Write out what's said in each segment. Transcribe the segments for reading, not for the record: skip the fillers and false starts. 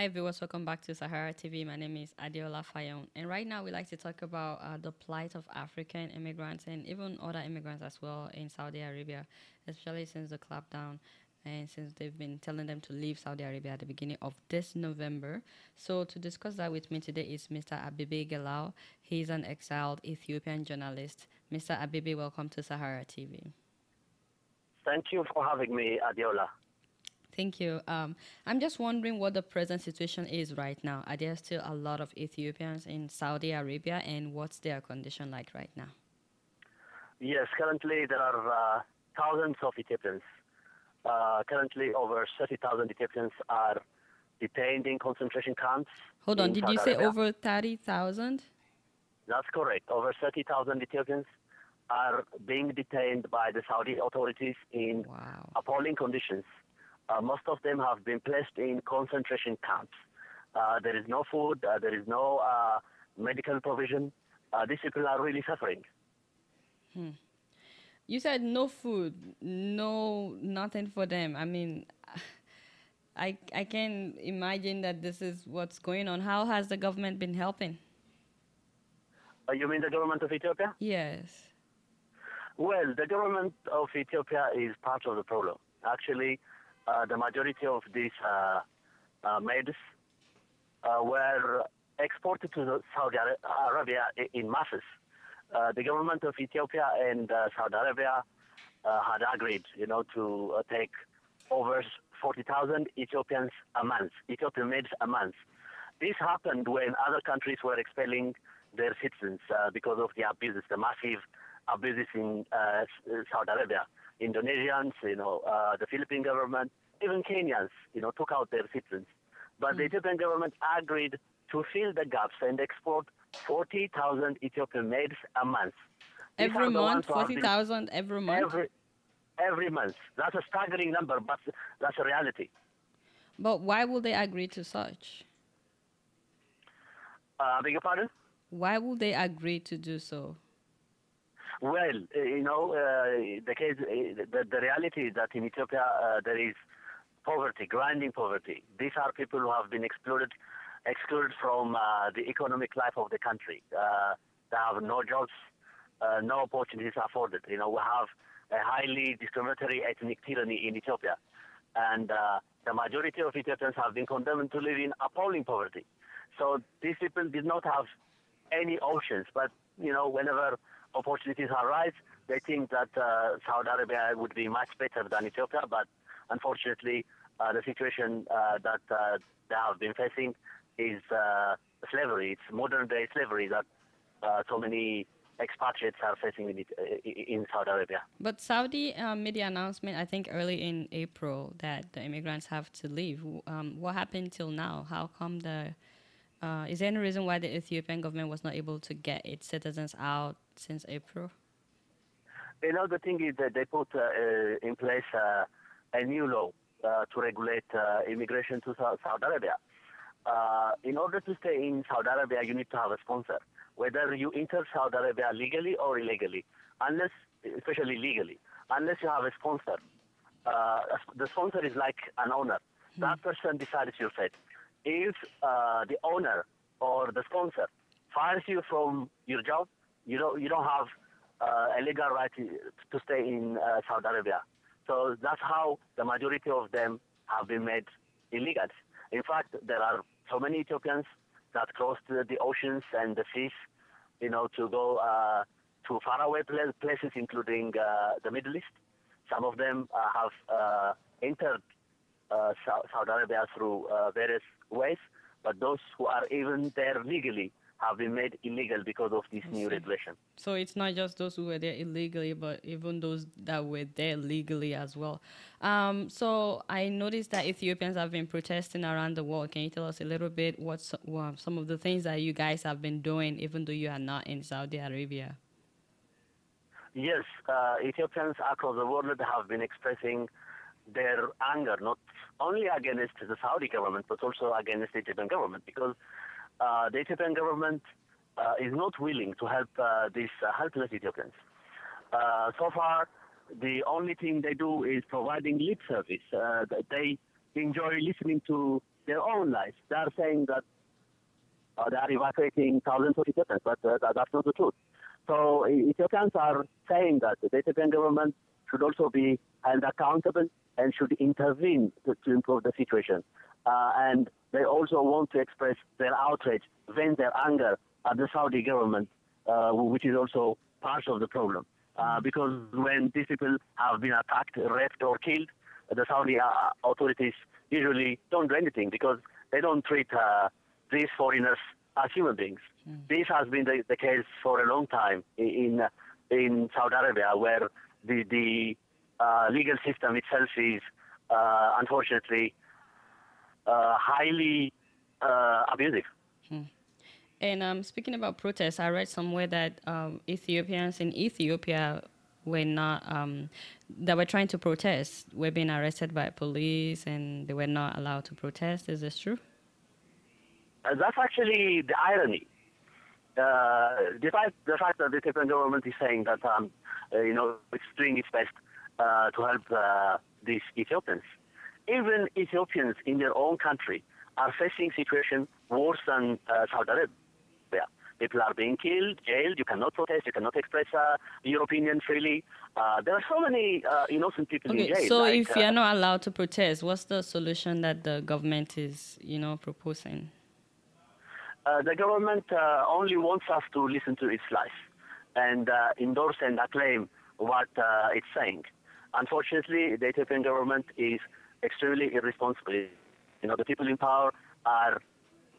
Hi viewers, welcome back to Sahara TV. My name is Adeola Fayehun, and right now we like to talk about the plight of African immigrants and even other immigrants as well in Saudi Arabia, especially since the clampdown and since they've been telling them to leave Saudi Arabia at the beginning of this November. So to discuss that with me today is Mr. Abebe Gellaw. He's an exiled Ethiopian journalist. Mr. Abebe, welcome to Sahara TV. Thank you for having me, Adeola. Thank you. I'm just wondering what the present situation is right now. Are there still a lot of Ethiopians in Saudi Arabia, and what's their condition like right now? Yes, currently there are thousands of Ethiopians. Currently, over 30,000 Ethiopians are detained in concentration camps. Hold on, did Saudi you say Arabia. over 30,000? That's correct. Over 30,000 Ethiopians are being detained by the Saudi authorities in appalling conditions. Most of them have been placed in concentration camps. There is no food, there is no medical provision. These people are really suffering. You said no food, nothing for them. I mean, I can imagine that this is what's going on. How has the government been helping? You mean the government of Ethiopia? Yes. Well, the government of Ethiopia is part of the problem. Actually, the majority of these maids were exported to Saudi Arabia in masses. The government of Ethiopia and Saudi Arabia had agreed, to take over 40,000 Ethiopians a month, Ethiopian maids a month. This happened when other countries were expelling their citizens because of the abuses, the massive abuses in Saudi Arabia. Indonesians, the Philippine government, even Kenyans, took out their citizens. But the Ethiopian government agreed to fill the gaps and export 40,000 Ethiopian maids a month. Every month, 40,000 every month? Every month. That's a staggering number, but that's a reality. But why would they agree to such? Beg your pardon? Why would they agree to do so? Well, the case, the reality is that in Ethiopia there is poverty, grinding poverty. These are people who have been excluded from the economic life of the country. They have no jobs, no opportunities afforded. We have a highly discriminatory ethnic tyranny in Ethiopia, and the majority of Ethiopians have been condemned to live in appalling poverty. So these people did not have any options, but whenever opportunities arise, they think that Saudi Arabia would be much better than Ethiopia, but unfortunately, the situation that they have been facing is slavery. It's modern-day slavery that so many expatriates are facing in Saudi Arabia. But Saudi made the announcement, I think, early in April that the immigrants have to leave. What happened till now? How come is there any reason why the Ethiopian government was not able to get its citizens out since April? The thing is that they put in place a new law to regulate immigration to Saudi Arabia. In order to stay in Saudi Arabia, you need to have a sponsor, whether you enter Saudi Arabia legally or illegally, especially legally, unless you have a sponsor. The sponsor is like an owner. That person decides your fate. If the owner or the sponsor fires you from your job, you don't have a legal right to stay in Saudi Arabia. So that's how the majority of them have been made illegal. In fact, there are so many Ethiopians that crossed the oceans and the seas, to go to faraway places, including the Middle East. Some of them have entered Saudi Arabia through various ways, but those who are even there legally have been made illegal because of this new regulation. So it's not just those who were there illegally, but even those that were there legally as well. So I noticed that Ethiopians have been protesting around the world. Can you tell us a little bit what some of the things that you guys have been doing, even though you are not in Saudi Arabia? Yes, Ethiopians across the world have been expressing their anger, not only against the Saudi government, but also against the Ethiopian government, because the Ethiopian government is not willing to help these helpless Ethiopians. So far, the only thing they do is providing lip service. They enjoy listening to their own lives. They are saying that they are evacuating thousands of Ethiopians, but that's not the truth. So Ethiopians are saying that the Ethiopian government should also be held accountable and should intervene to improve the situation. And they also want to express their outrage, vent their anger at the Saudi government, which is also part of the problem. Because when these people have been attacked, raped, or killed, the Saudi authorities usually don't do anything because they don't treat these foreigners as human beings. This has been the case for a long time in Saudi Arabia, where the legal system itself is unfortunately highly abusive. And speaking about protests, I read somewhere that Ethiopians in Ethiopia were not, that were trying to protest, were being arrested by police and they were not allowed to protest. Is this true? That's actually the irony. Despite the fact that the Ethiopian government is saying that, it's doing its best to help these Ethiopians, even Ethiopians in their own country are facing situation worse than Saudi Arabia. People are being killed, jailed. You cannot protest. You cannot express your opinion freely. There are so many innocent people in jail. So if you're not allowed to protest, what's the solution that the government is, proposing? The government only wants us to listen to its lies and endorse and acclaim what it's saying. Unfortunately, the Ethiopian government is extremely irresponsible. The people in power are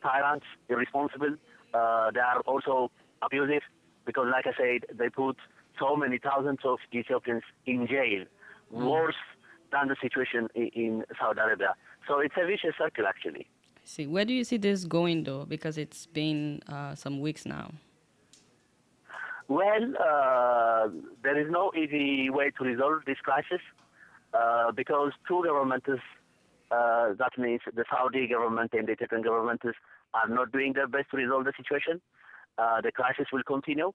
tyrants, irresponsible. They are also abusive because, like I said, they put so many thousands of Ethiopians in jail, worse than the situation in Saudi Arabia. So it's a vicious circle, actually. I see. Where do you see this going, though? Because it's been some weeks now. Well, there is no easy way to resolve this crisis because two governments, that means the Saudi government and the Ethiopian government, are not doing their best to resolve the situation. The crisis will continue.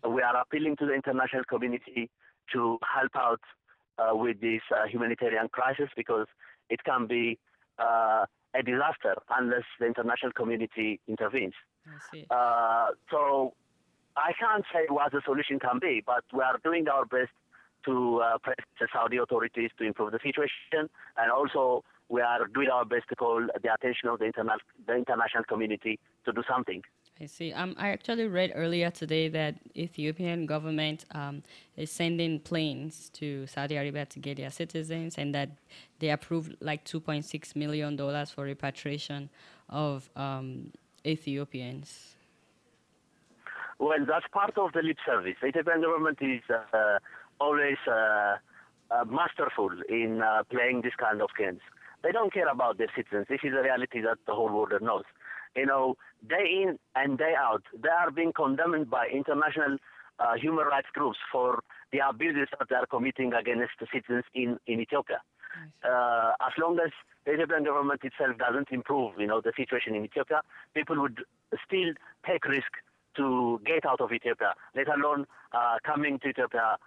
We are appealing to the international community to help out with this humanitarian crisis because it can be a disaster unless the international community intervenes. I see. So I can't say what the solution can be, but we are doing our best to press the Saudi authorities to improve the situation, and also we are doing our best to call the attention of the international community to do something. I see. I actually read earlier today that Ethiopian government is sending planes to Saudi Arabia to get their citizens, and that they approved like $2.6 million for repatriation of Ethiopians. Well, that's part of the lip service. The Ethiopian government is always masterful in playing this kind of games. They don't care about their citizens. This is a reality that the whole world knows. Day in and day out, they are being condemned by international human rights groups for the abuses that they are committing against the citizens in Ethiopia. As long as the Ethiopian government itself doesn't improve, the situation in Ethiopia, people would still take risk to get out of Ethiopia, let alone coming to Ethiopia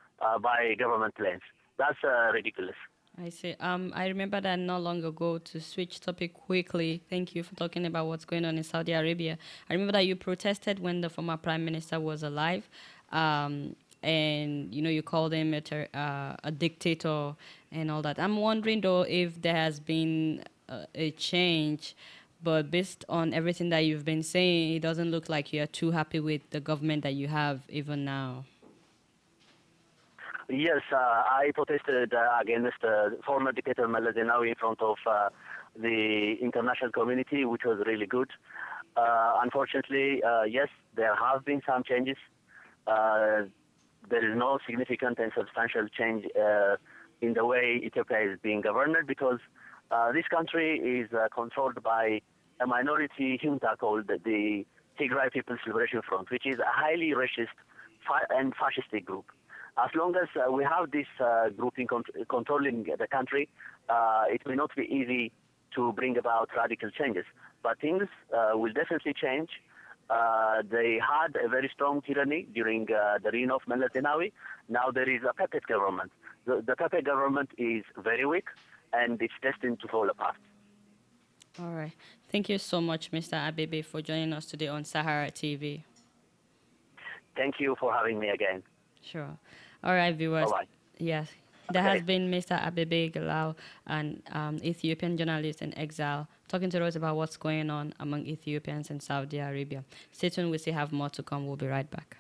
by government planes. That's ridiculous. I see. I remember that not long ago, to switch topic quickly, thank you for talking about what's going on in Saudi Arabia. I remember that you protested when the former prime minister was alive, and, you called him a dictator and all that. I'm wondering, though, if there has been a change, but based on everything that you've been saying, it doesn't look like you're too happy with the government that you have even now. Yes, I protested against former dictator Meles Zenawi in front of the international community, which was really good. Unfortunately, yes, there have been some changes. There is no significant and substantial change in the way Ethiopia is being governed because this country is controlled by a minority junta called the Tigray People's Liberation Front, which is a highly racist and fascistic group. As long as we have this grouping controlling the country, it may not be easy to bring about radical changes. But things will definitely change. They had a very strong tyranny during the reign of Meles Zenawi. Now there is a puppet government. The puppet government is very weak, and it's destined to fall apart. All right. Thank you so much, Mr. Abebe, for joining us today on Sahara TV. Thank you for having me again. Sure. All right, viewers. Bye-bye. Yes. That has been Mr. Abebe Gellaw, an Ethiopian journalist in exile, talking to us about what's going on among Ethiopians in Saudi Arabia. Stay tuned. We still have more to come. We'll be right back.